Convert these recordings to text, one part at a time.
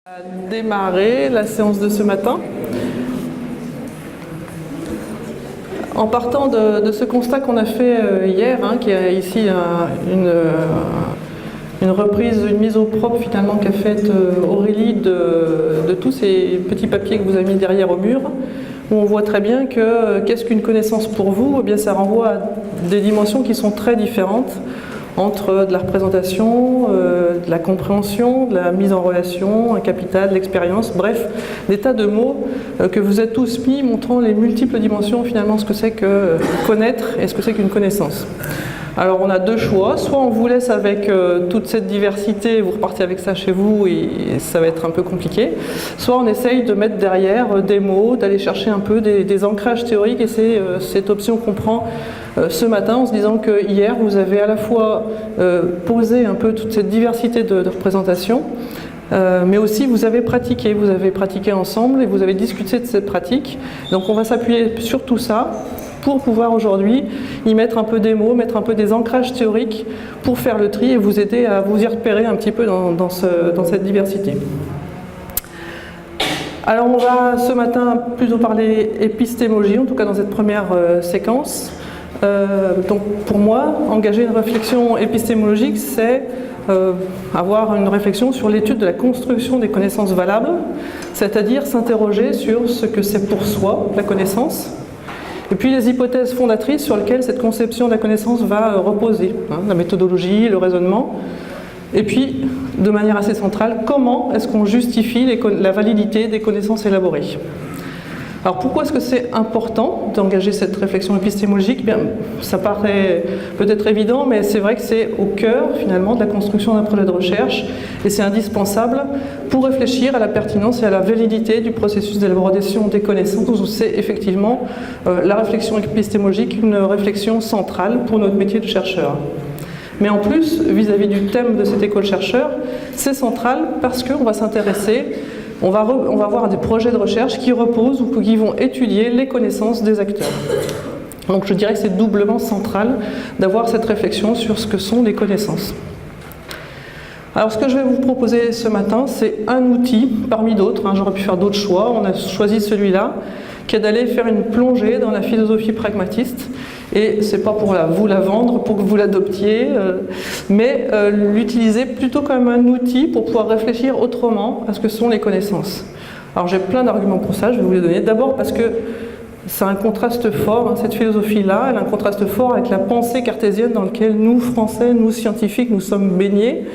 On va démarrer la séance de ce matin en partant de ce constat qu'on a fait hier, qui est ici une reprise, une mise au propre finalement qu'a faite Aurélie de tous ces petits papiers que vous avez mis derrière au mur, où on voit très bien que qu'est-ce qu'une connaissance pour vous? Eh bien, ça renvoie à des dimensions qui sont très différentes entre de la représentation, de la compréhension, de la mise en relation, un capital, de l'expérience, bref, des tas de mots que vous êtes tous mis montrant les multiples dimensions finalement ce que c'est que connaître et ce que c'est qu'une connaissance. Alors on a deux choix, soit on vous laisse avec toute cette diversité, vous repartez avec ça chez vous et ça va être un peu compliqué, soit on essaye de mettre derrière des mots, d'aller chercher un peu des ancrages théoriques, et c'est cette option qu'on prend ce matin en se disant que hier vous avez à la fois posé un peu toute cette diversité de représentations, mais aussi vous avez pratiqué ensemble et vous avez discuté de cette pratique. Donc on va s'appuyer sur tout ça pour pouvoir aujourd'hui y mettre un peu des mots, mettre un peu des ancrages théoriques pour faire le tri et vous aider à vous y repérer un petit peu dans cette diversité. Alors on va ce matin plutôt parler épistémologie, en tout cas dans cette première séquence. Donc pour moi, engager une réflexion épistémologique, c'est avoir une réflexion sur l'étude de la construction des connaissances valables, c'est-à-dire s'interroger sur ce que c'est pour soi la connaissance, et puis les hypothèses fondatrices sur lesquelles cette conception de la connaissance va reposer, la méthodologie, le raisonnement, et puis de manière assez centrale, comment est-ce qu'on justifie la validité des connaissances élaborées. Alors pourquoi est-ce que c'est important d'engager cette réflexion épistémologique? Bien, ça paraît peut-être évident, mais c'est vrai que c'est au cœur finalement de la construction d'un projet de recherche et c'est indispensable pour réfléchir à la pertinence et à la validité du processus d'élaboration des connaissances, où c'est effectivement la réflexion épistémologique une réflexion centrale pour notre métier de chercheur. Mais en plus, vis-à-vis du thème de cette école chercheur, c'est central parce qu'on va s'intéresser, on va avoir des projets de recherche qui reposent ou qui vont étudier les connaissances des acteurs. Donc je dirais que c'est doublement central d'avoir cette réflexion sur ce que sont les connaissances. Alors ce que je vais vous proposer ce matin, c'est un outil parmi d'autres, j'aurais pu faire d'autres choix, on a choisi celui-là, qui est d'aller faire une plongée dans la philosophie pragmatiste. Et c'est pas pour vous la vendre, pour que vous l'adoptiez, mais l'utiliser plutôt comme un outil pour pouvoir réfléchir autrement à ce que sont les connaissances. Alors j'ai plein d'arguments pour ça, je vais vous les donner. D'abord parce que c'est un contraste fort, cette philosophie-là, elle a un contraste fort avec la pensée cartésienne dans laquelle nous, Français, nous, scientifiques, nous sommes baignés.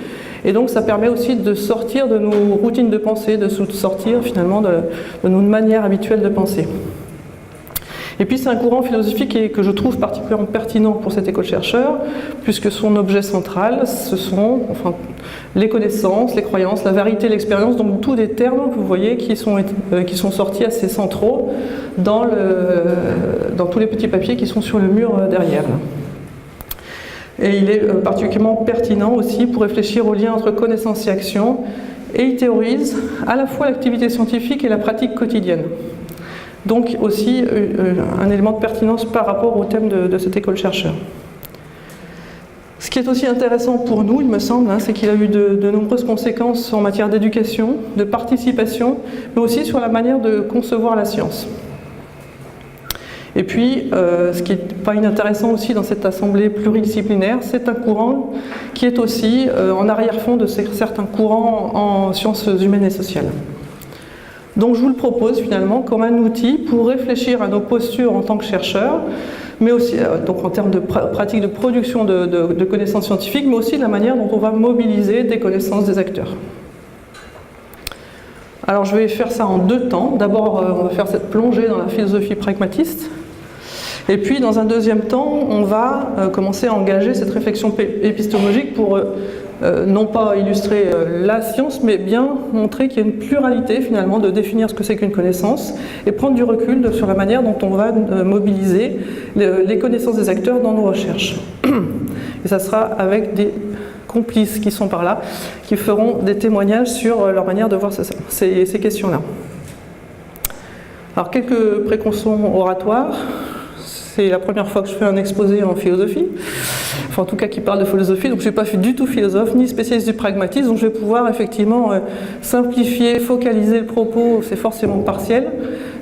Et donc ça permet aussi de sortir de nos routines de pensée, de sortir finalement de nos manières habituelles de penser. Et puis c'est un courant philosophique que je trouve particulièrement pertinent pour cette école chercheur, puisque son objet central, ce sont les connaissances, les croyances, la vérité, l'expérience, donc tous des termes que vous voyez qui sont sortis assez centraux dans tous les petits papiers qui sont sur le mur derrière. Et il est particulièrement pertinent aussi pour réfléchir au lien entre connaissance et action, et il théorise à la fois l'activité scientifique et la pratique quotidienne. Donc aussi un élément de pertinence par rapport au thème de cette école chercheur. Ce qui est aussi intéressant pour nous, il me semble, c'est qu'il a eu de nombreuses conséquences en matière d'éducation, de participation, mais aussi sur la manière de concevoir la science. Et puis, ce qui n'est pas inintéressant aussi dans cette assemblée pluridisciplinaire, c'est un courant qui est aussi en arrière-fond de certains courants en sciences humaines et sociales. Donc je vous le propose finalement comme un outil pour réfléchir à nos postures en tant que chercheurs, mais aussi donc en termes de pratique de production de connaissances scientifiques, mais aussi de la manière dont on va mobiliser des connaissances des acteurs. Alors je vais faire ça en deux temps. D'abord on va faire cette plongée dans la philosophie pragmatiste, et puis dans un deuxième temps on va commencer à engager cette réflexion épistémologique pour non pas illustrer la science, mais bien montrer qu'il y a une pluralité finalement de définir ce que c'est qu'une connaissance et prendre du recul sur la manière dont on va mobiliser les connaissances des acteurs dans nos recherches. Et ça sera avec des complices qui sont par là, qui feront des témoignages sur leur manière de voir ces questions-là. Alors quelques précautions oratoires. c'est la première fois que je fais un exposé en philosophie, enfin en tout cas qui parle de philosophie, donc je ne suis pas du tout philosophe ni spécialiste du pragmatisme, donc je vais pouvoir effectivement simplifier, focaliser le propos, c'est forcément partiel.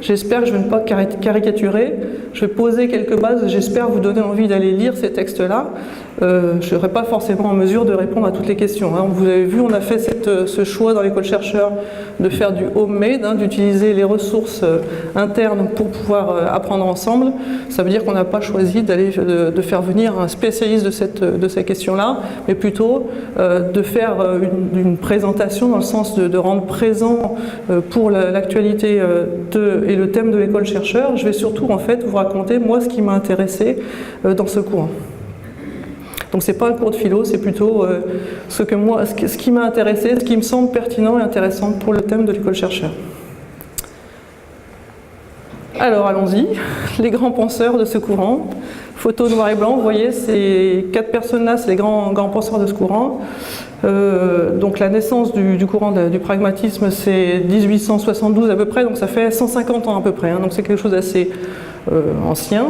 J'espère que je ne vais pas caricaturer, je vais poser quelques bases, j'espère vous donner envie d'aller lire ces textes-là. Je ne serai pas forcément en mesure de répondre à toutes les questions. Vous avez vu, on a fait ce choix dans l'école chercheur de faire du homemade, d'utiliser les ressources internes pour pouvoir apprendre ensemble. Ça veut dire qu'on n'a pas choisi de faire venir un spécialiste de ces questions-là, mais plutôt de faire une présentation dans le sens de rendre présent pour l'actualité et le thème de l'école chercheur. Je vais surtout en fait vous raconter moi ce qui m'a intéressé dans ce courant. Donc c'est pas un cours de philo, c'est plutôt ce qui m'a intéressé, ce qui me semble pertinent et intéressant pour le thème de l'école chercheur. Alors allons-y, les grands penseurs de ce courant. Photo noir et blanc, vous voyez, ces 4 personnes-là, c'est les grands penseurs de ce courant. Donc la naissance du courant du pragmatisme, c'est 1872 à peu près, donc ça fait 150 ans à peu près, donc c'est quelque chose d'assez ancien.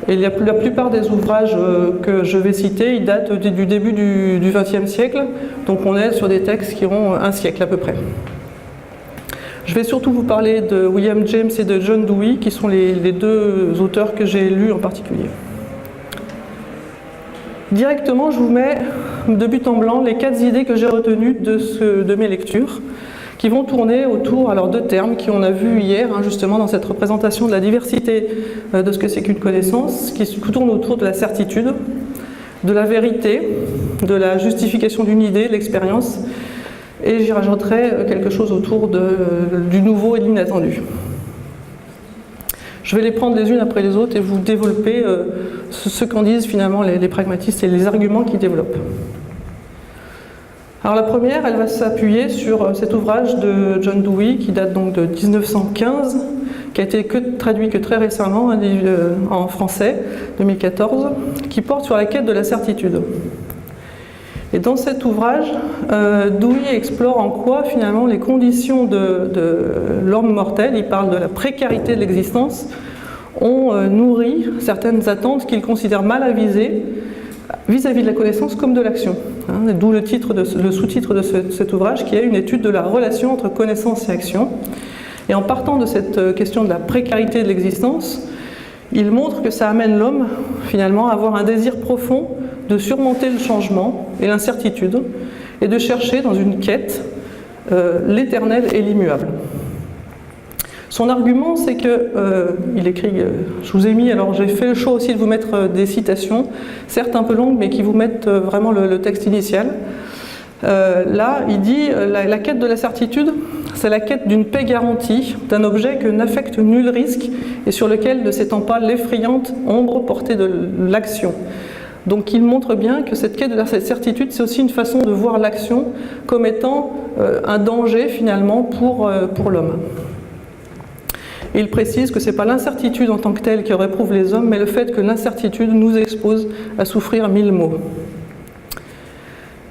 Et la plupart des ouvrages que je vais citer, ils datent du début du XXe siècle, donc on est sur des textes qui ont un siècle à peu près. Je vais surtout vous parler de William James et de John Dewey, qui sont les 2 auteurs que j'ai lus en particulier. Directement, je vous mets de but en blanc les 4 idées que j'ai retenues de mes lectures, qui vont tourner autour alors, de termes qu'on a vus hier, justement dans cette représentation de la diversité de ce que c'est qu'une connaissance, qui tourne autour de la certitude, de la vérité, de la justification d'une idée, de l'expérience, et j'y rajouterai quelque chose autour du nouveau et de l'inattendu. Je vais les prendre les unes après les autres et vous développer ce qu'en disent finalement les pragmatistes et les arguments qu'ils développent. Alors la première, elle va s'appuyer sur cet ouvrage de John Dewey qui date donc de 1915, qui a été traduit que très récemment en français, 2014, qui porte sur la quête de la certitude. Et dans cet ouvrage, Dewey explore en quoi finalement les conditions de l'homme mortel, il parle de la précarité de l'existence, ont nourri certaines attentes qu'il considère mal avisées vis-à-vis de la connaissance comme de l'action. D'où le sous-titre de cet ouvrage qui est une étude de la relation entre connaissance et action. Et en partant de cette question de la précarité de l'existence, il montre que ça amène l'homme finalement à avoir un désir profond de surmonter le changement et l'incertitude et de chercher dans une quête l'éternel et l'immuable. Son argument, c'est que, il écrit, je vous ai mis, alors j'ai fait le choix aussi de vous mettre des citations, certes un peu longues, mais qui vous mettent vraiment le texte initial. Là, il dit, la quête de la certitude, c'est la quête d'une paix garantie, d'un objet que n'affecte nul risque et sur lequel ne s'étend pas l'effrayante ombre portée de l'action. Donc il montre bien que cette quête de la certitude, c'est aussi une façon de voir l'action comme étant un danger finalement pour l'homme. Et il précise que ce n'est pas l'incertitude en tant que telle qui réprouve les hommes, mais le fait que l'incertitude nous expose à souffrir 1000 maux.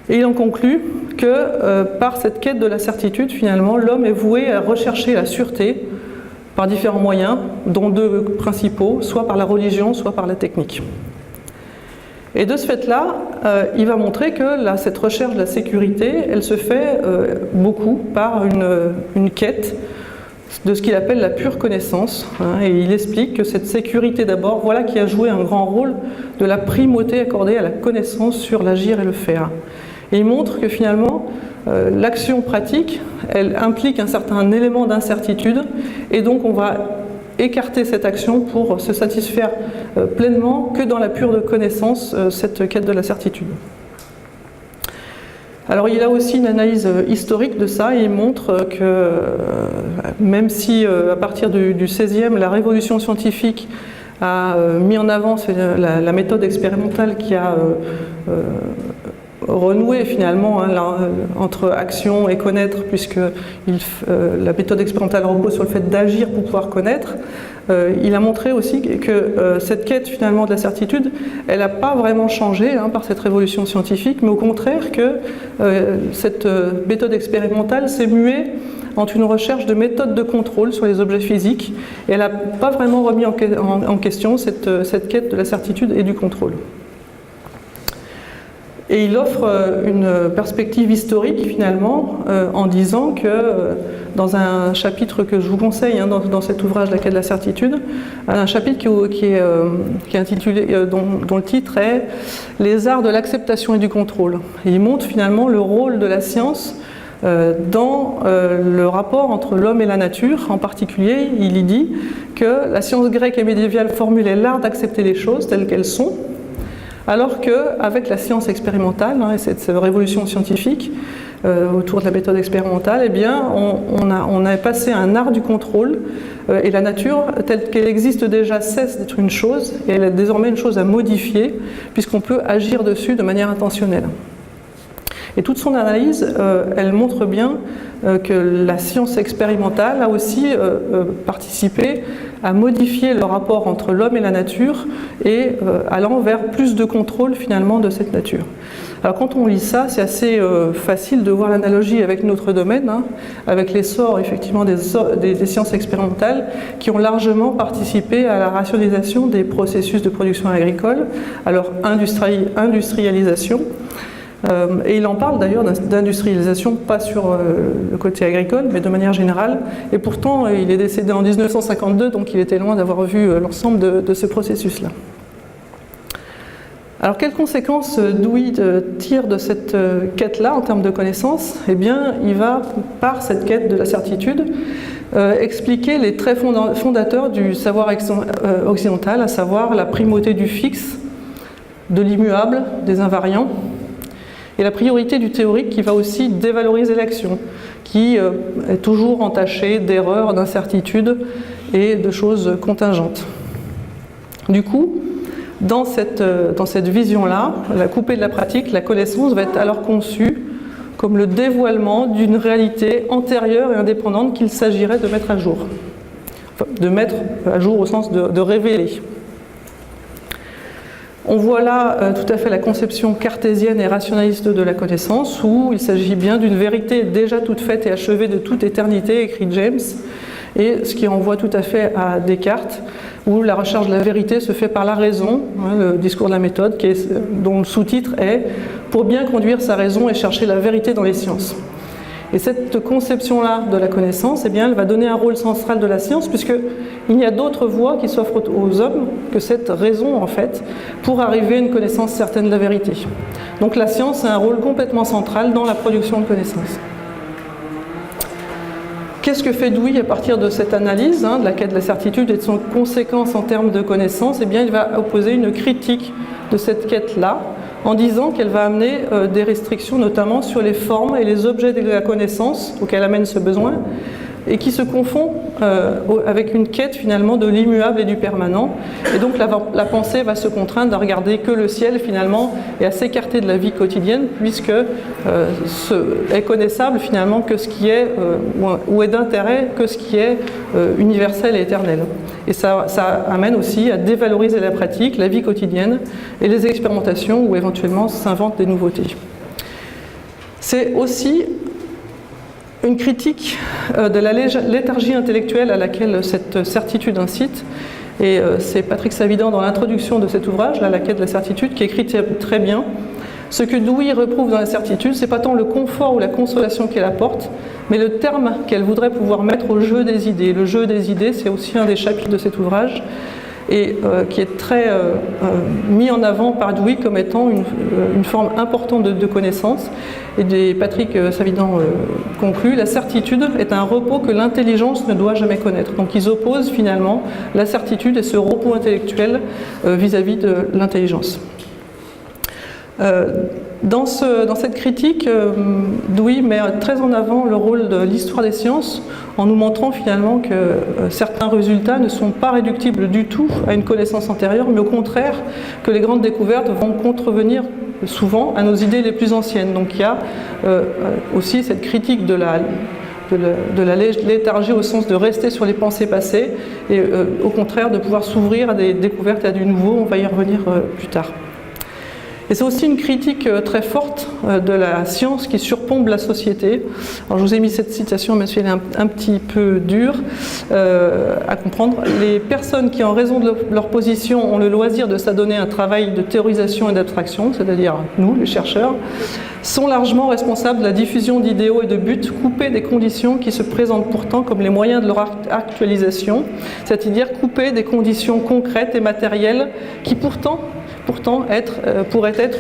Et il en conclut que par cette quête de la certitude, finalement, l'homme est voué à rechercher la sûreté par différents moyens, dont 2 principaux, soit par la religion, soit par la technique. Et de ce fait-là, il va montrer que cette recherche de la sécurité, elle se fait beaucoup par une quête de ce qu'il appelle la pure connaissance. Et il explique que cette sécurité d'abord, voilà qui a joué un grand rôle de la primauté accordée à la connaissance sur l'agir et le faire. Et il montre que finalement, l'action pratique, elle implique un certain élément d'incertitude, et donc on va écarter cette action pour se satisfaire pleinement que dans la pure connaissance, cette quête de la certitude. Alors il a aussi une analyse historique de ça, et il montre que même si à partir du XVIe, la révolution scientifique a mis en avant la méthode expérimentale qui a renoué finalement entre action et connaître, puisque la méthode expérimentale repose sur le fait d'agir pour pouvoir connaître. Il a montré aussi que cette quête finalement de la certitude, elle n'a pas vraiment changé par cette révolution scientifique, mais au contraire que cette méthode expérimentale s'est muée entre une recherche de méthodes de contrôle sur les objets physiques, et elle n'a pas vraiment remis en question cette quête de la certitude et du contrôle. Et il offre une perspective historique finalement en disant que dans un chapitre que je vous conseille dans cet ouvrage La quête de la certitude, un chapitre qui est intitulé, dont le titre est « Les arts de l'acceptation et du contrôle ». Et il montre finalement le rôle de la science dans le rapport entre l'homme et la nature. En particulier, il y dit que la science grecque et médiévale formulait l'art d'accepter les choses telles qu'elles sont, alors qu'avec la science expérimentale et cette révolution scientifique autour de la méthode expérimentale, eh bien, on a passé à un art du contrôle et la nature, telle qu'elle existe déjà, cesse d'être une chose et elle est désormais une chose à modifier puisqu'on peut agir dessus de manière intentionnelle. Et toute son analyse, elle montre bien que la science expérimentale a aussi participé à modifier le rapport entre l'homme et la nature et allant vers plus de contrôle finalement de cette nature. Alors quand on lit ça, c'est assez facile de voir l'analogie avec notre domaine, avec l'essor effectivement des sciences expérimentales qui ont largement participé à la rationalisation des processus de production agricole, à leur industrialisation. Et il en parle d'ailleurs d'industrialisation, pas sur le côté agricole, mais de manière générale. Et pourtant, il est décédé en 1952, donc il était loin d'avoir vu l'ensemble de ce processus-là. Alors, quelles conséquences Dewey tire de cette quête-là en termes de connaissances? Eh bien, il va, par cette quête de la certitude, expliquer les traits fondateurs du savoir occidental, à savoir la primauté du fixe, de l'immuable, des invariants, et la priorité du théorique qui va aussi dévaloriser l'action, qui est toujours entachée d'erreurs, d'incertitudes et de choses contingentes. Du coup, dans cette vision-là, la coupée de la pratique, la connaissance va être alors conçue comme le dévoilement d'une réalité antérieure et indépendante qu'il s'agirait de mettre à jour. Enfin, de mettre à jour au sens de révéler. On voit là tout à fait la conception cartésienne et rationaliste de la connaissance, où il s'agit bien d'une vérité déjà toute faite et achevée de toute éternité, écrit James, et ce qui renvoie tout à fait à Descartes, où la recherche de la vérité se fait par la raison, le discours de la méthode, dont le sous-titre est « Pour bien conduire sa raison et chercher la vérité dans les sciences ». Et cette conception-là de la connaissance, eh bien, elle va donner un rôle central de la science, puisqu'il n'y a d'autres voies qui s'offrent aux hommes que cette raison, en fait, pour arriver à une connaissance certaine de la vérité. Donc la science a un rôle complètement central dans la production de connaissances. Qu'est-ce que fait Dewey à partir de cette analyse de la quête de la certitude et de son conséquence en termes de connaissances? Eh bien, il va opposer une critique de cette quête-là, en disant qu'elle va amener des restrictions notamment sur les formes et les objets de la connaissance auxquels amène ce besoin, et qui se confond avec une quête finalement de l'immuable et du permanent. Et donc la pensée va se contraindre à regarder que le ciel finalement et à s'écarter de la vie quotidienne, puisque est connaissable finalement que ce qui est, ou est d'intérêt que ce qui est universel et éternel. Et ça amène aussi à dévaloriser la pratique, la vie quotidienne et les expérimentations où éventuellement s'inventent des nouveautés. C'est aussi une critique de la léthargie intellectuelle à laquelle cette certitude incite. Et c'est Patrick Savidan dans l'introduction de cet ouvrage, La quête de la certitude, qui écrit très bien. Ce que Dewey reprouve dans la certitude, c'est pas tant le confort ou la consolation qu'elle apporte, mais le terme qu'elle voudrait pouvoir mettre au jeu des idées. Le jeu des idées, c'est aussi un des chapitres de cet ouvrage, et qui est très mis en avant par Dewey comme étant une forme importante de connaissance. Et Patrick Savidan conclut: la certitude est un repos que l'intelligence ne doit jamais connaître. Donc ils opposent finalement la certitude et ce repos intellectuel vis-à-vis de l'intelligence. Dans cette critique, Dewey met très en avant le rôle de l'histoire des sciences en nous montrant finalement que certains résultats ne sont pas réductibles du tout à une connaissance antérieure, mais au contraire que les grandes découvertes vont contrevenir souvent à nos idées les plus anciennes. Donc il y a aussi cette critique de la léthargie au sens de rester sur les pensées passées et au contraire de pouvoir s'ouvrir à des découvertes et à du nouveau. On va y revenir plus tard. Et c'est aussi une critique très forte de la science qui surplombe la société. Alors je vous ai mis cette citation, même si elle est un petit peu dure à comprendre. Les personnes qui, en raison de leur position, ont le loisir de s'adonner à un travail de théorisation et d'abstraction, c'est-à-dire nous, les chercheurs, sont largement responsables de la diffusion d'idéaux et de buts coupés des conditions qui se présentent pourtant comme les moyens de leur actualisation, c'est-à-dire coupés des conditions concrètes et matérielles qui pourtant pourraient être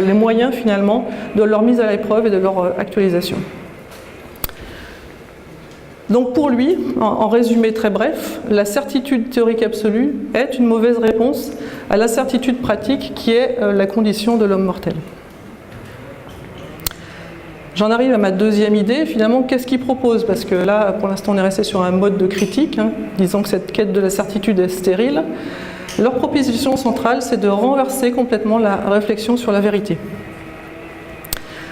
les moyens finalement de leur mise à l'épreuve et de leur actualisation. Donc pour lui, en résumé très bref, la certitude théorique absolue est une mauvaise réponse à la certitude pratique qui est la condition de l'homme mortel. J'en arrive à ma deuxième idée, finalement, qu'est-ce qu'il propose? Parce que là, pour l'instant, on est resté sur un mode de critique, disant que cette quête de la certitude est stérile. Leur proposition centrale, c'est de renverser complètement la réflexion sur la vérité.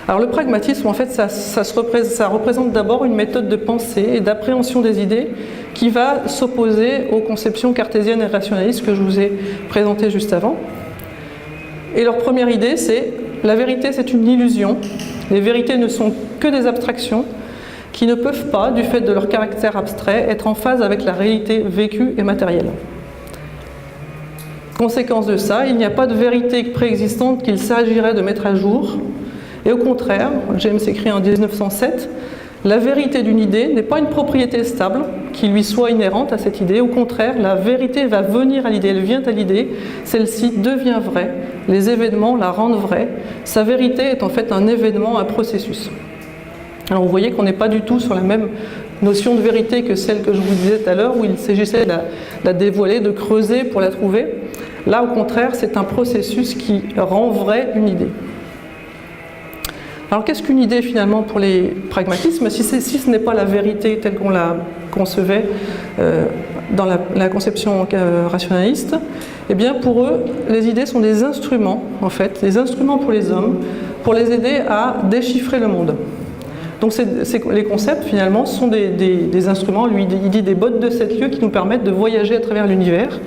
Alors le pragmatisme, en fait, ça représente d'abord une méthode de pensée et d'appréhension des idées qui va s'opposer aux conceptions cartésiennes et rationalistes que je vous ai présentées juste avant. Et leur première idée, c'est la vérité, c'est une illusion. Les vérités ne sont que des abstractions qui ne peuvent pas, du fait de leur caractère abstrait, être en phase avec la réalité vécue et matérielle. Conséquence de ça, il n'y a pas de vérité préexistante qu'il s'agirait de mettre à jour. Et au contraire, James écrit en 1907, la vérité d'une idée n'est pas une propriété stable qui lui soit inhérente à cette idée. Au contraire, la vérité va venir à l'idée, elle vient à l'idée, celle-ci devient vraie. Les événements la rendent vraie. Sa vérité est en fait un événement, un processus. Alors vous voyez qu'on n'est pas du tout sur la même notion de vérité que celle que je vous disais tout à l'heure, où il s'agissait de la dévoiler, de creuser pour la trouver. Là, au contraire, c'est un processus qui rend vraie une idée. Alors qu'est-ce qu'une idée finalement pour les pragmatismes? Si ce n'est pas la vérité telle qu'on la concevait dans la conception rationaliste, eh bien pour eux, les idées sont des instruments, en fait, des instruments pour les hommes, pour les aider à déchiffrer le monde. Donc les concepts finalement sont des instruments, lui il dit des bottes de 7 lieues qui nous permettent de voyager à travers l'univers.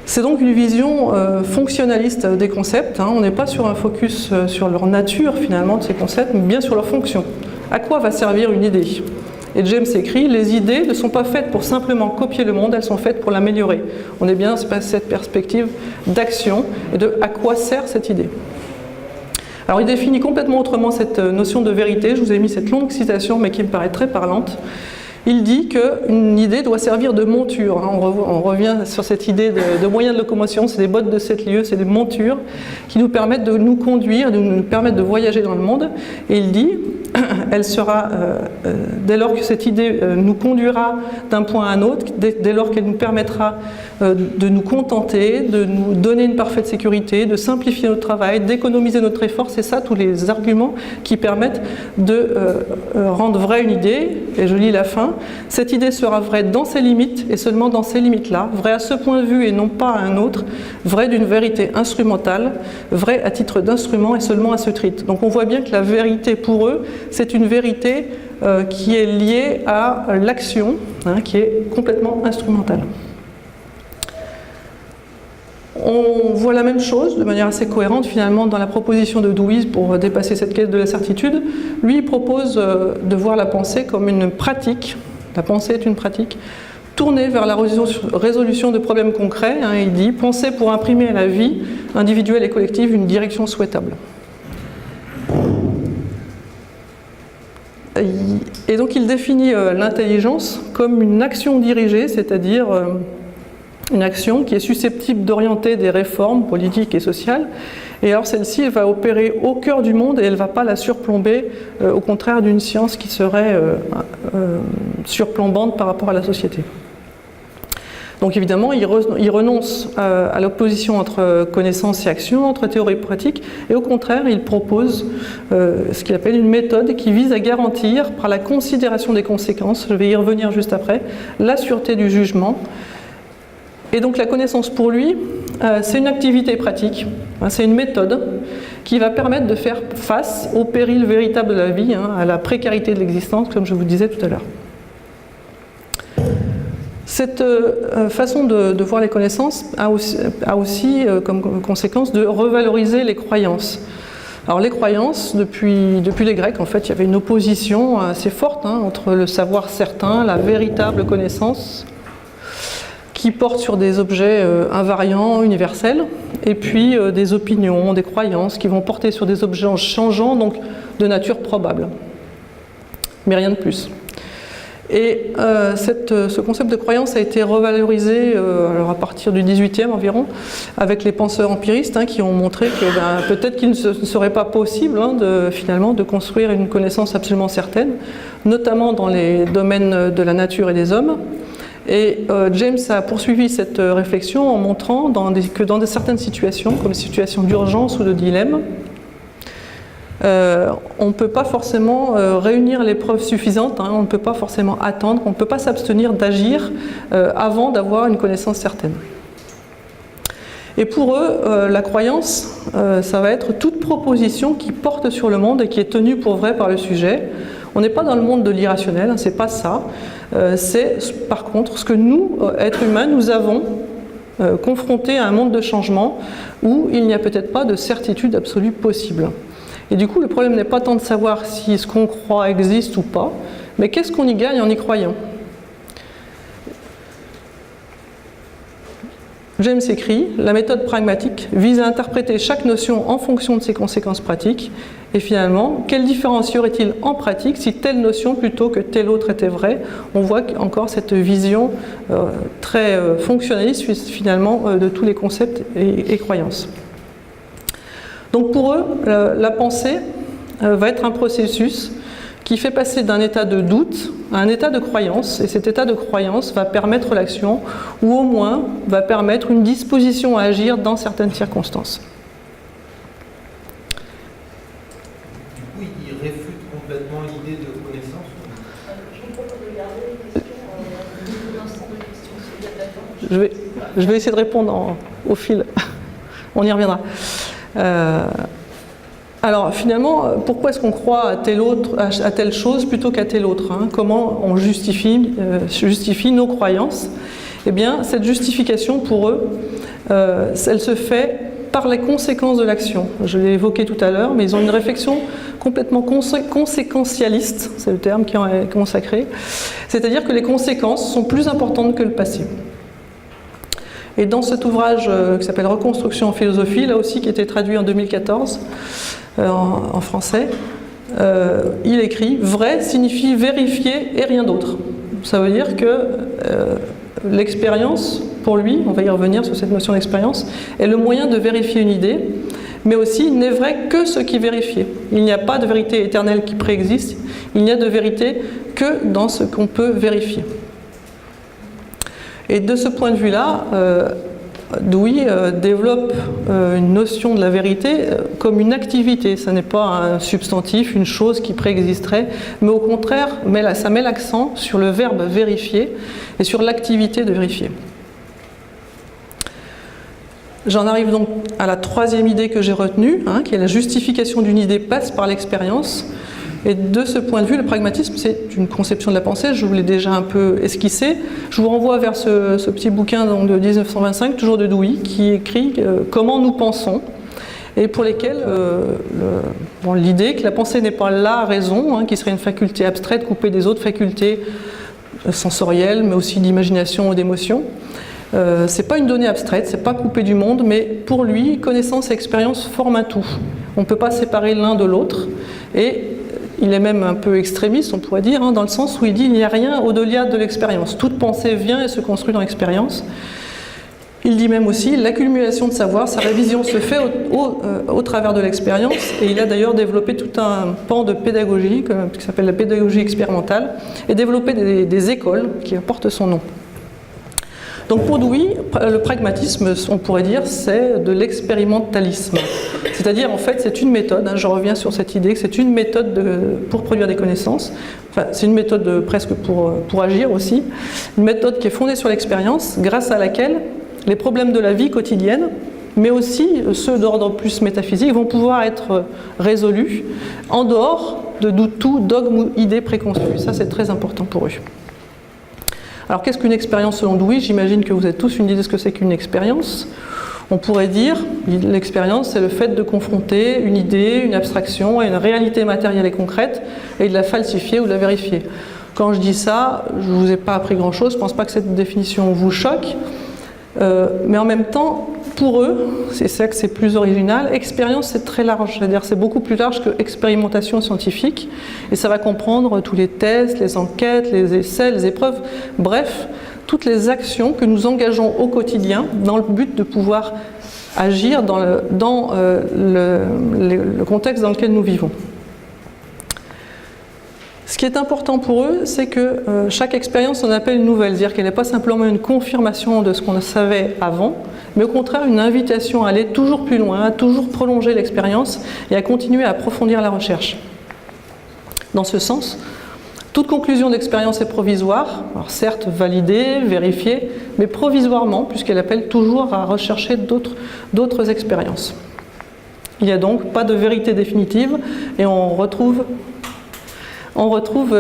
C'est donc une vision fonctionnaliste des concepts. On n'est pas sur un focus sur leur nature finalement de ces concepts, mais bien sur leur fonction. À quoi va servir une idée? Et James écrit, les idées ne sont pas faites pour simplement copier le monde, elles sont faites pour l'améliorer. On est bien dans cette perspective d'action et de à quoi sert cette idée. Alors il définit complètement autrement cette notion de vérité. Je vous ai mis cette longue citation mais qui me paraît très parlante. Il dit qu'une idée doit servir de monture. On revient sur cette idée de moyen de locomotion, c'est des bottes de 7 lieues, c'est des montures qui nous permettent de nous conduire, de nous permettre de voyager dans le monde. Et il dit, elle sera, dès lors que cette idée nous conduira d'un point à un autre, dès lors qu'elle nous permettra de nous contenter, de nous donner une parfaite sécurité, de simplifier notre travail, d'économiser notre effort, c'est ça tous les arguments qui permettent de rendre vraie une idée. Et je lis la fin. Cette idée sera vraie dans ses limites et seulement dans ces limites-là, vraie à ce point de vue et non pas à un autre, vraie d'une vérité instrumentale, vraie à titre d'instrument et seulement à ce titre. Donc on voit bien que la vérité pour eux, c'est une vérité qui est liée à l'action, qui est complètement instrumentale. On voit la même chose de manière assez cohérente finalement dans la proposition de Dewey pour dépasser cette quête de la certitude. Lui il propose de voir la pensée comme une pratique, la pensée est une pratique, tournée vers la résolution de problèmes concrets. Il dit « penser pour imprimer à la vie individuelle et collective une direction souhaitable ». Et donc il définit l'intelligence comme une action dirigée, c'est-à-dire une action qui est susceptible d'orienter des réformes politiques et sociales. Et alors celle-ci, elle va opérer au cœur du monde et elle ne va pas la surplomber, au contraire d'une science qui serait surplombante par rapport à la société. Donc évidemment, il renonce à l'opposition entre connaissance et action, entre théorie et pratique, et au contraire, il propose ce qu'il appelle une méthode qui vise à garantir, par la considération des conséquences, je vais y revenir juste après, la sûreté du jugement. Et donc la connaissance pour lui, c'est une activité pratique, c'est une méthode qui va permettre de faire face aux périls véritables de la vie, à la précarité de l'existence, comme je vous disais tout à l'heure. Cette façon de voir les connaissances a aussi comme conséquence de revaloriser les croyances. Alors les croyances, depuis les Grecs, en fait, il y avait une opposition assez forte entre le savoir certain, la véritable connaissance, qui porte sur des objets invariants, universels, et puis des opinions, des croyances qui vont porter sur des objets changeants, donc de nature probable. Mais rien de plus. Et ce concept de croyance a été revalorisé alors à partir du XVIIIe environ, avec les penseurs empiristes qui ont montré que peut-être qu'il ne serait pas possible finalement de construire une connaissance absolument certaine, notamment dans les domaines de la nature et des hommes. Et James a poursuivi cette réflexion en montrant que dans certaines situations, comme les situations d'urgence ou de dilemme, on ne peut pas forcément réunir les preuves suffisantes, on ne peut pas forcément attendre, on ne peut pas s'abstenir d'agir avant d'avoir une connaissance certaine. Et pour eux, la croyance, ça va être toute proposition qui porte sur le monde et qui est tenue pour vraie par le sujet. On n'est pas dans le monde de l'irrationnel, c'est pas ça. C'est par contre ce que nous, êtres humains, nous avons confronté à un monde de changement où il n'y a peut-être pas de certitude absolue possible. Et du coup, le problème n'est pas tant de savoir si ce qu'on croit existe ou pas, mais qu'est-ce qu'on y gagne en y croyant. James écrit « La méthode pragmatique vise à interpréter chaque notion en fonction de ses conséquences pratiques, et finalement, quelle différence y aurait-il en pratique si telle notion plutôt que telle autre était vraie ?» On voit encore cette vision très fonctionnaliste finalement de tous les concepts et croyances. Donc pour eux, la pensée va être un processus qui fait passer d'un état de doute à un état de croyance, et cet état de croyance va permettre l'action, ou au moins va permettre une disposition à agir dans certaines circonstances. Du coup, il réfute complètement l'idée de connaissance. Je vous propose de garder les questions, l'instant de questions, s'il y a de la temps. Je vais essayer de répondre au fil. On y reviendra. Alors finalement, pourquoi est-ce qu'on croit à telle chose plutôt qu'à telle autre Comment on justifie nos croyances Eh bien, cette justification pour eux, elle se fait par les conséquences de l'action. Je l'ai évoqué tout à l'heure, mais ils ont une réflexion complètement conséquentialiste, c'est le terme qui est consacré, c'est-à-dire que les conséquences sont plus importantes que le passé. Et dans cet ouvrage qui s'appelle Reconstruction en philosophie, là aussi qui a été traduit en 2014 en français, il écrit « Vrai signifie vérifier et rien d'autre ». Ça veut dire que l'expérience, pour lui, on va y revenir sur cette notion d'expérience, est le moyen de vérifier une idée, mais aussi n'est vrai que ce qui est vérifié. Il n'y a pas de vérité éternelle qui préexiste, il n'y a de vérité que dans ce qu'on peut vérifier. Et de ce point de vue-là, Dewey développe une notion de la vérité comme une activité. Ce n'est pas un substantif, une chose qui préexisterait, mais au contraire, ça met l'accent sur le verbe vérifier et sur l'activité de vérifier. J'en arrive donc à la troisième idée que j'ai retenue, qui est la justification d'une idée passe par l'expérience. Et de ce point de vue, le pragmatisme, c'est une conception de la pensée, je vous l'ai déjà un peu esquissé. Je vous renvoie vers ce petit bouquin donc, de 1925, toujours de Dewey, qui écrit comment nous pensons, et pour lesquels l'idée que la pensée n'est pas la raison, qui serait une faculté abstraite coupée des autres facultés sensorielles, mais aussi d'imagination ou d'émotion. C'est pas une donnée abstraite, c'est pas coupé du monde, mais pour lui, connaissance et expérience forment un tout. On ne peut pas séparer l'un de l'autre, et il est même un peu extrémiste, on pourrait dire, dans le sens où il dit qu'il n'y a rien au-delà de l'expérience. Toute pensée vient et se construit dans l'expérience. Il dit même aussi l'accumulation de savoir, sa révision se fait au travers de l'expérience, et il a d'ailleurs développé tout un pan de pédagogie qui s'appelle la pédagogie expérimentale, et développé des écoles qui portent son nom. Donc pour Dewey, le pragmatisme, on pourrait dire, c'est de l'expérimentalisme. C'est-à-dire, en fait, c'est une méthode, je reviens sur cette idée que c'est une méthode pour produire des connaissances, enfin, c'est une méthode presque pour agir aussi, une méthode qui est fondée sur l'expérience, grâce à laquelle les problèmes de la vie quotidienne, mais aussi ceux d'ordre plus métaphysique, vont pouvoir être résolus en dehors de tout dogme ou idée préconçue. Ça, c'est très important pour eux. Alors qu'est-ce qu'une expérience selon Dewey? J'imagine que vous avez tous une idée de ce que c'est qu'une expérience. On pourrait dire l'expérience, c'est le fait de confronter une idée, une abstraction à une réalité matérielle et concrète et de la falsifier ou de la vérifier. Quand je dis ça, je ne vous ai pas appris grand-chose, je ne pense pas que cette définition vous choque, mais en même temps, pour eux, c'est ça que c'est plus original, expérience c'est très large, c'est-à-dire c'est beaucoup plus large que expérimentation scientifique, et ça va comprendre tous les tests, les enquêtes, les essais, les épreuves, bref, toutes les actions que nous engageons au quotidien dans le but de pouvoir agir dans le contexte dans lequel nous vivons. Ce qui est important pour eux, c'est que chaque expérience en appelle une nouvelle, c'est-à-dire qu'elle n'est pas simplement une confirmation de ce qu'on savait avant, mais au contraire une invitation à aller toujours plus loin, à toujours prolonger l'expérience et à continuer à approfondir la recherche. Dans ce sens, toute conclusion d'expérience est provisoire, alors certes validée, vérifiée, mais provisoirement, puisqu'elle appelle toujours à rechercher d'autres expériences. Il n'y a donc pas de vérité définitive, et on retrouve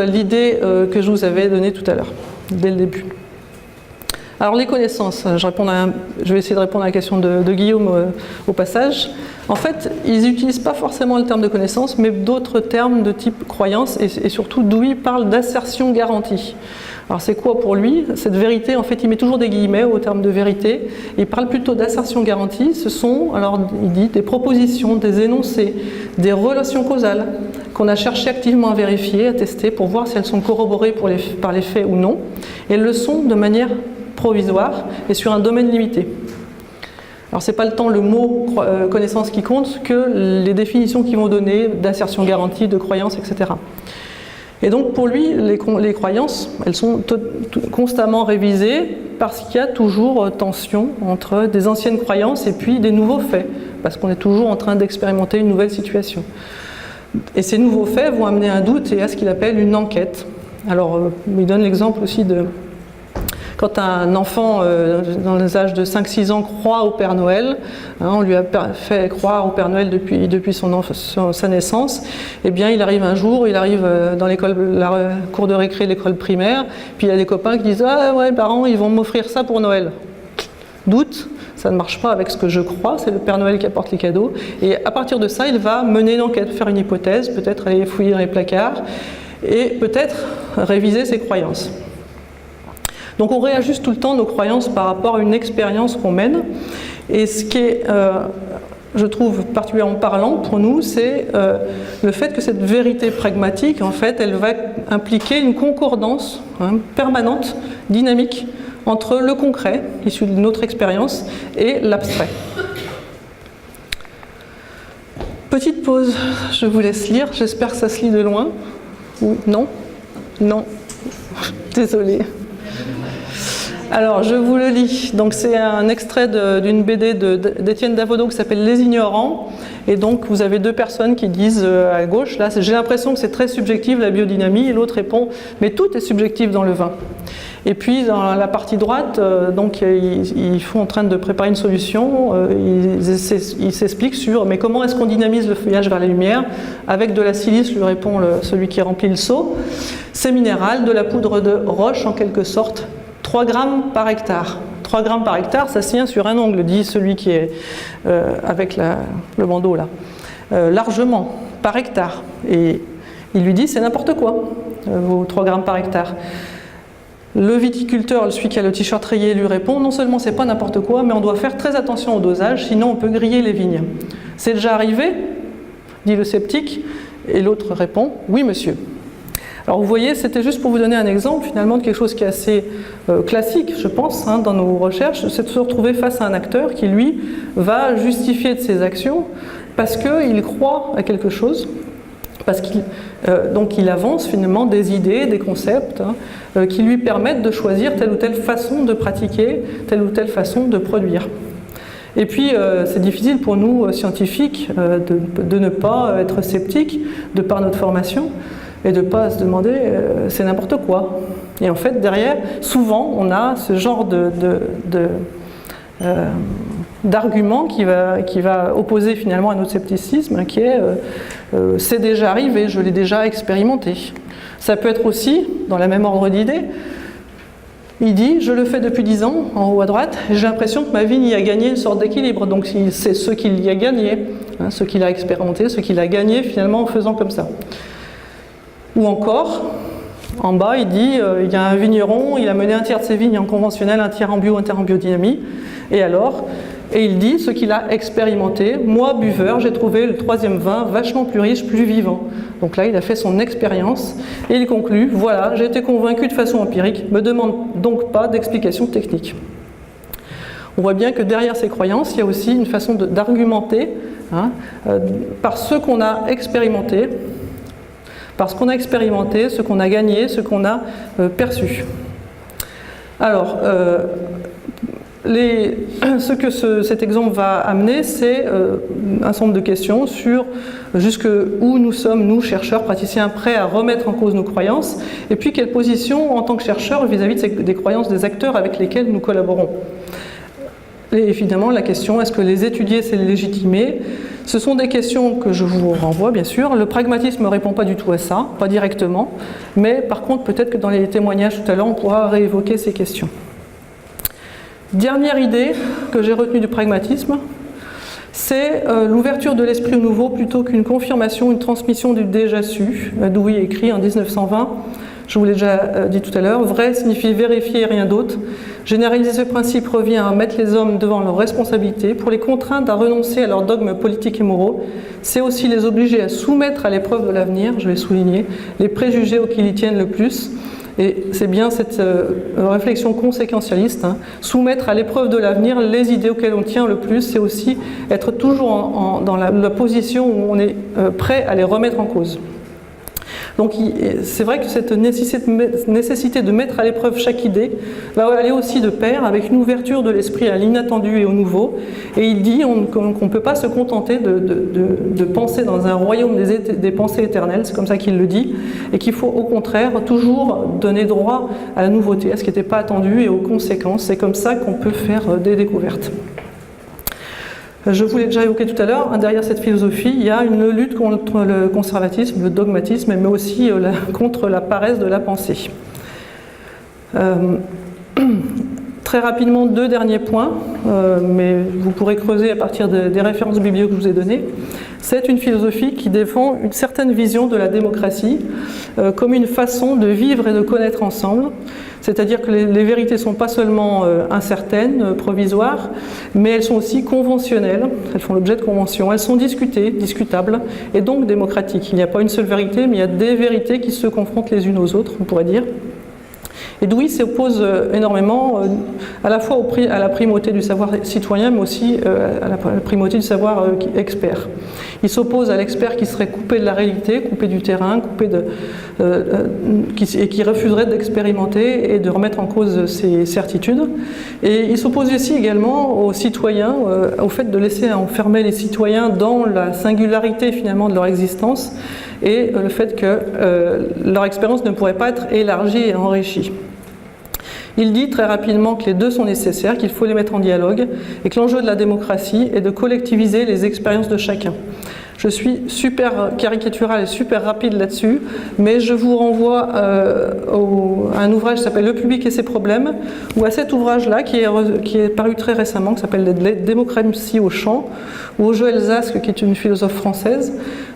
l'idée que je vous avais donnée tout à l'heure, dès le début. Alors les connaissances, je vais essayer de répondre à la question de Guillaume au passage. En fait, ils n'utilisent pas forcément le terme de connaissance, mais d'autres termes de type croyance, et surtout Dewey parle d'assertion garantie. Alors c'est quoi pour lui? Cette vérité, en fait, il met toujours des guillemets au terme de vérité, il parle plutôt d'assertion garantie. Ce sont, alors il dit, des propositions, des énoncés, des relations causales qu'on a cherché activement à vérifier, à tester, pour voir si elles sont corroborées par les faits ou non, et elles le sont de manière provisoire et sur un domaine limité. Alors c'est pas le mot connaissance qui compte, que les définitions qu'ils vont donner d'assertion garantie, de croyance, etc. Et donc pour lui, les croyances, elles sont constamment révisées parce qu'il y a toujours tension entre des anciennes croyances et puis des nouveaux faits, parce qu'on est toujours en train d'expérimenter une nouvelle situation. Et ces nouveaux faits vont amener un doute et à ce qu'il appelle une enquête. Alors il donne l'exemple aussi de quand un enfant dans les âges de 5-6 ans croit au Père Noël, on lui a fait croire au Père Noël depuis sa naissance, eh bien il arrive un jour, il arrive dans la cour de récré de l'école primaire, puis il y a des copains qui disent « Ah ouais, parents, ils vont m'offrir ça pour Noël ». Doute, ça ne marche pas avec ce que je crois, c'est le Père Noël qui apporte les cadeaux, et à partir de ça, il va mener une enquête, faire une hypothèse, peut-être aller fouiller dans les placards, et peut-être réviser ses croyances. Donc on réajuste tout le temps nos croyances par rapport à une expérience qu'on mène. Et ce qui est, je trouve, particulièrement parlant pour nous, c'est le fait que cette vérité pragmatique, en fait, elle va impliquer une concordance permanente, dynamique, entre le concret, issu de notre expérience, et l'abstrait. Petite pause, je vous laisse lire. J'espère que ça se lit de loin. Ou non? Non. Désolée. Alors, je vous le lis. Donc, c'est un extrait d'une BD d'Étienne Davodo qui s'appelle Les Ignorants. Et donc, vous avez deux personnes qui disent à gauche, là, j'ai l'impression que c'est très subjectif, la biodynamie. Et l'autre répond, mais tout est subjectif dans le vin. Et puis, dans la partie droite, donc, ils sont en train de préparer une solution. Ils s'expliquent sur, mais comment est-ce qu'on dynamise le feuillage vers la lumière? Avec de la silice, lui répond celui qui remplit le seau. C'est minéral, de la poudre de roche, en quelque sorte. 3 grammes par hectare. 3 grammes par hectare, ça se tient sur un ongle, dit celui qui est avec le bandeau là. Largement, par hectare. Et il lui dit, c'est n'importe quoi, vos 3 grammes par hectare. Le viticulteur, celui qui a le t-shirt rayé, lui répond, non seulement c'est pas n'importe quoi, mais on doit faire très attention au dosage, sinon on peut griller les vignes. C'est déjà arrivé, dit le sceptique, et l'autre répond, oui monsieur. Alors vous voyez, c'était juste pour vous donner un exemple finalement de quelque chose qui est assez classique, je pense, dans nos recherches, c'est de se retrouver face à un acteur qui, lui, va justifier de ses actions parce qu'il croit à quelque chose, parce donc il avance finalement des idées, des concepts qui lui permettent de choisir telle ou telle façon de pratiquer, telle ou telle façon de produire. Et puis, c'est difficile pour nous, scientifiques, de ne pas être sceptiques de par notre formation, et de ne pas se demander c'est n'importe quoi. Et en fait, derrière, souvent, on a ce genre d'argument qui va opposer finalement à notre scepticisme, qui est c'est déjà arrivé, je l'ai déjà expérimenté. Ça peut être aussi, dans le même ordre d'idées, Il dit « Je le fais depuis 10 ans, en haut à droite, j'ai l'impression que ma vie y a gagné une sorte d'équilibre. » Donc c'est ce qu'il y a gagné, hein, ce qu'il a expérimenté, ce qu'il a gagné finalement en faisant comme ça. Ou encore, en bas, il dit il y a un vigneron, il a mené un tiers de ses vignes en conventionnel, un tiers en bio, un tiers en biodynamie. Et alors ? Et il dit ce qu'il a expérimenté. Moi, buveur, j'ai trouvé le 3e vin vachement plus riche, plus vivant. Donc là, il a fait son expérience et il conclut voilà, j'ai été convaincu de façon empirique, me demande donc pas d'explication technique. On voit bien que derrière ces croyances, il y a aussi une façon d'argumenter hein, par ce qu'on a expérimenté, ce qu'on a gagné, ce qu'on a perçu. Alors, ce que cet exemple va amener, c'est un certain nombre de questions sur jusqu'où nous sommes, nous, chercheurs, praticiens, prêts à remettre en cause nos croyances, et puis quelle position en tant que chercheurs vis-à-vis des croyances des acteurs avec lesquels nous collaborons. Et évidemment, la question, est-ce que les étudier, c'est les légitimer? Ce sont des questions que je vous renvoie, bien sûr. Le pragmatisme ne répond pas du tout à ça, pas directement, mais par contre, peut-être que dans les témoignages tout à l'heure, on pourra réévoquer ces questions. Dernière idée que j'ai retenue du pragmatisme, c'est l'ouverture de l'esprit au nouveau plutôt qu'une confirmation, une transmission du déjà su. Dewey écrit en 1920, je vous l'ai déjà dit tout à l'heure, vrai signifie vérifier et rien d'autre. Généraliser ce principe revient à mettre les hommes devant leurs responsabilités, pour les contraindre à renoncer à leurs dogmes politiques et moraux. C'est aussi les obliger à soumettre à l'épreuve de l'avenir, je vais souligner, les préjugés auxquels ils tiennent le plus. Et c'est bien cette réflexion conséquentialiste, hein. Soumettre à l'épreuve de l'avenir les idées auxquelles on tient le plus, c'est aussi être toujours dans la position où on est prêt à les remettre en cause. Donc c'est vrai que cette nécessité de mettre à l'épreuve chaque idée va aller aussi de pair avec une ouverture de l'esprit à l'inattendu et au nouveau. Et il dit qu'on ne peut pas se contenter de penser dans un royaume des pensées éternelles, c'est comme ça qu'il le dit, et qu'il faut au contraire toujours donner droit à la nouveauté, à ce qui n'était pas attendu et aux conséquences. C'est comme ça qu'on peut faire des découvertes. Je vous l'ai déjà évoqué tout à l'heure, derrière cette philosophie, il y a une lutte contre le conservatisme, le dogmatisme, mais aussi contre la paresse de la pensée. Très rapidement, 2 derniers points, mais vous pourrez creuser à partir des références bibliques que je vous ai données. C'est une philosophie qui défend une certaine vision de la démocratie comme une façon de vivre et de connaître ensemble. C'est-à-dire que les vérités ne sont pas seulement incertaines, provisoires, mais elles sont aussi conventionnelles, elles font l'objet de conventions, elles sont discutées, discutables, et donc démocratiques. Il n'y a pas une seule vérité, mais il y a des vérités qui se confrontent les unes aux autres, on pourrait dire. Et Dewey s'oppose énormément à la fois à la primauté du savoir citoyen, mais aussi à la primauté du savoir expert. Il s'oppose à l'expert qui serait coupé de la réalité, coupé du terrain, et qui refuserait d'expérimenter et de remettre en cause ses certitudes. Et il s'oppose aussi également aux citoyens, au fait de laisser enfermer les citoyens dans la singularité finalement de leur existence et le fait que leur expérience ne pourrait pas être élargie et enrichie. Il dit très rapidement que les deux sont nécessaires, qu'il faut les mettre en dialogue et que l'enjeu de la démocratie est de collectiviser les expériences de chacun. Je suis super caricatural et super rapide là-dessus, mais je vous renvoie à un ouvrage qui s'appelle « Le public et ses problèmes », ou à cet ouvrage-là qui est paru très récemment, qui s'appelle « Démocratie au champ », où Joëlle Zask, qui est une philosophe française,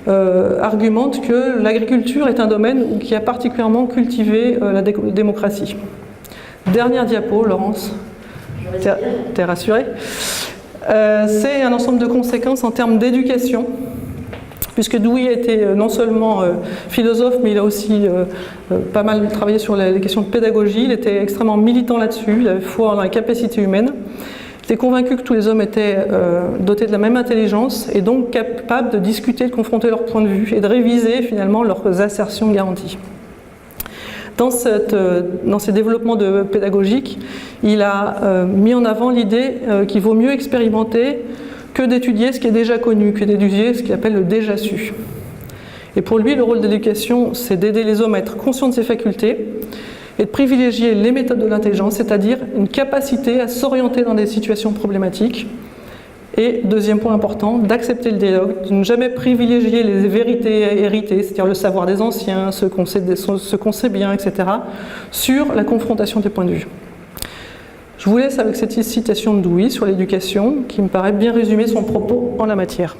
argumente que l'agriculture est un domaine qui a particulièrement cultivé la démocratie. Dernière diapo, Laurence. T'es rassurée ? C'est un ensemble de conséquences en termes d'éducation, puisque Dewey était non seulement philosophe, mais il a aussi pas mal travaillé sur les questions de pédagogie. Il était extrêmement militant là-dessus, il avait foi dans la capacité humaine. Il était convaincu que tous les hommes étaient dotés de la même intelligence et donc capables de discuter, de confronter leurs points de vue et de réviser finalement leurs assertions garanties. Dans ces développements pédagogiques, il a mis en avant l'idée qu'il vaut mieux expérimenter que d'étudier ce qui est déjà connu, que d'étudier ce qu'il appelle le déjà su. Et pour lui, le rôle de l'éducation, c'est d'aider les hommes à être conscients de ses facultés et de privilégier les méthodes de l'intelligence, c'est-à-dire une capacité à s'orienter dans des situations problématiques. Et deuxième point important, d'accepter le dialogue, de ne jamais privilégier les vérités héritées, c'est-à-dire le savoir des anciens, ce qu'on sait bien, etc., sur la confrontation des points de vue. Je vous laisse avec cette citation de Dewey sur l'éducation qui me paraît bien résumer son propos en la matière.